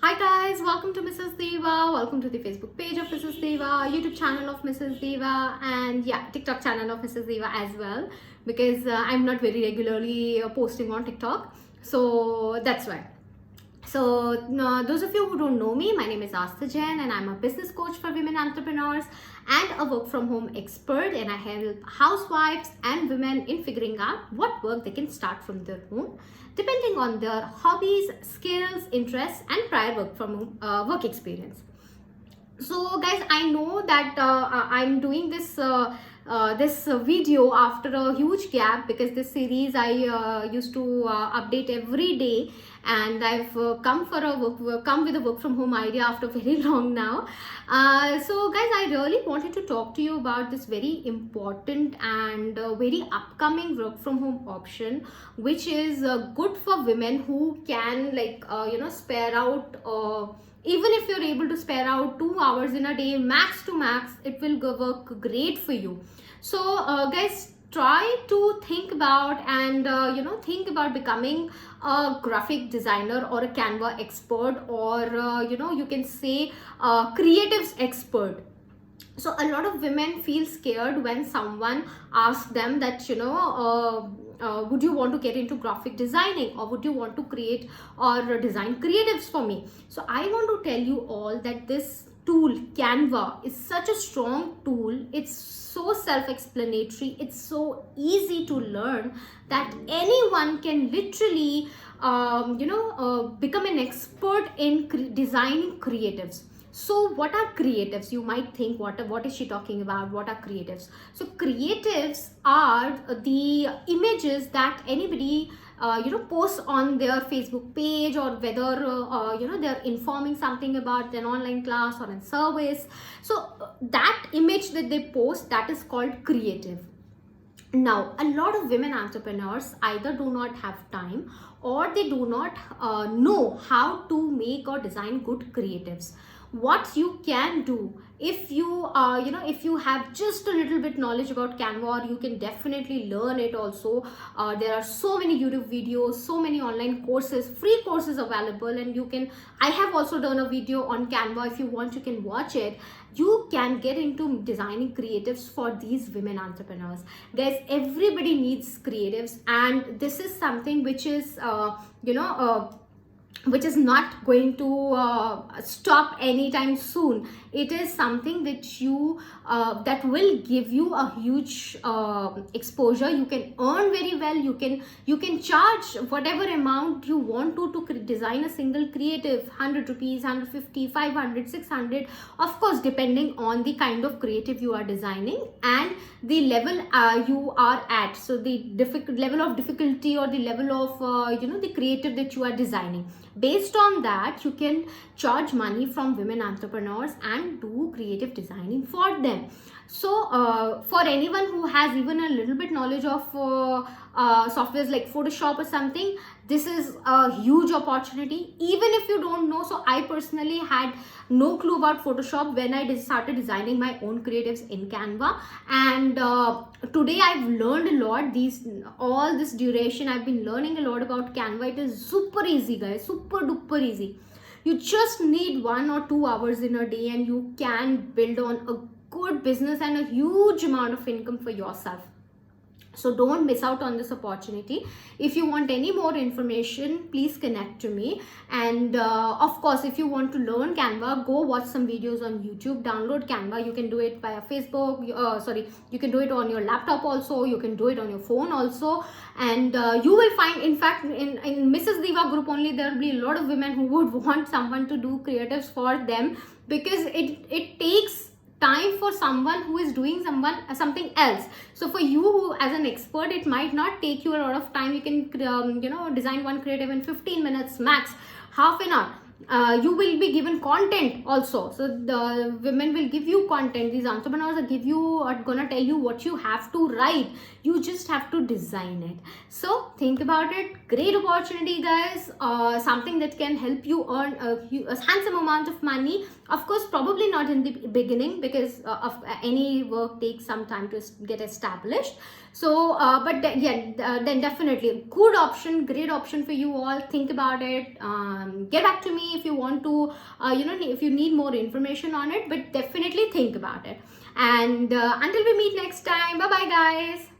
Hi guys, welcome to Mrs. Deva. Welcome to the Facebook page of Mrs. Deva, YouTube channel of Mrs. Deva, and yeah, TikTok channel of Mrs. Deva as well, because I'm not very regularly posting on TikTok, so that's why. So those of you who don't know me, my name is Astha Jain and I'm a business coach for women entrepreneurs and a work from home expert, and I help housewives and women in figuring out what work they can start from their home depending on their hobbies, skills, interests and prior work from work experience. So guys, I know that I'm doing this video after a huge gap, because this series I used to update every day, and I've come with a work from home idea after very long now. So guys, I really wanted to talk to you about this very important and very upcoming work from home option, which is good for women who can spare out even if you're able to spare out 2 hours in a day, max to max, it will work great for you. So guys, try to think about and think about becoming a graphic designer or a Canva expert, or you can say creatives expert. So a lot of women feel scared when someone asks them that would you want to get into graphic designing, or would you want to create or design creatives for me? So I want to tell you all that this tool Canva is such a strong tool. It's so self-explanatory, it's so easy to learn that anyone can literally become an expert in designing creatives. So what are creatives? You might think, what is she talking about? What are creatives? So creatives are the images that anybody posts on their Facebook page, or whether they're informing something about an online class or a service. So that image that they post, that is called creative. Now, a lot of women entrepreneurs either do not have time, or they do not know how to make or design good creatives. What you can do, if you if you have just a little bit knowledge about Canva, you can definitely learn it also. There are so many YouTube videos, so many online courses, free courses available, and I have also done a video on Canva. If you want, you can watch it. You can get into designing creatives for these women entrepreneurs. Guys, everybody needs creatives, and this is something which is which is not going to stop anytime soon. It is something that that will give you a huge exposure. You can earn very well. You can charge whatever amount you want to design a single creative, 100 rupees, 150, 500, 600, of course, depending on the kind of creative you are designing and the level you are at. So the level of difficulty, or the level of the creative that you are designing, based on that you can charge money from women entrepreneurs and do creative designing for them. So for anyone who has even a little bit knowledge of softwares like Photoshop or something, this is a huge opportunity. Even if you don't know, so I personally had no clue about Photoshop when I started designing my own creatives in Canva, and today I've learned a lot. All this duration I've been learning a lot about Canva. It is super easy, guys, super duper easy. You just need 1 or 2 hours in a day, and you can build on a good business and a huge amount of income for yourself. So don't miss out on this opportunity. If you want any more information, please connect to me. And of course, if you want to learn Canva, go watch some videos on YouTube. Download Canva. You can do it via Facebook. You can do it on your laptop also. You can do it on your phone also. And you will find, in fact, in Mrs. Deva group only, there will be a lot of women who would want someone to do creatives for them, because it takes time for someone who is doing something else. So for you as an expert, it might not take you a lot of time. You can design one creative in 15 minutes max, half an hour. You will be given content also. So the women will give you content. These entrepreneurs are gonna tell you what you have to write. You just have to design it. So think about it. Great opportunity, guys. Something that can help you earn a handsome amount of money. Of course, probably not in the beginning, because of any work takes some time to get established. So then definitely good option, great option for you all. Think about it. Get back to me if you want to, if you need more information on it, but definitely think about it. And until we meet next time, bye bye guys.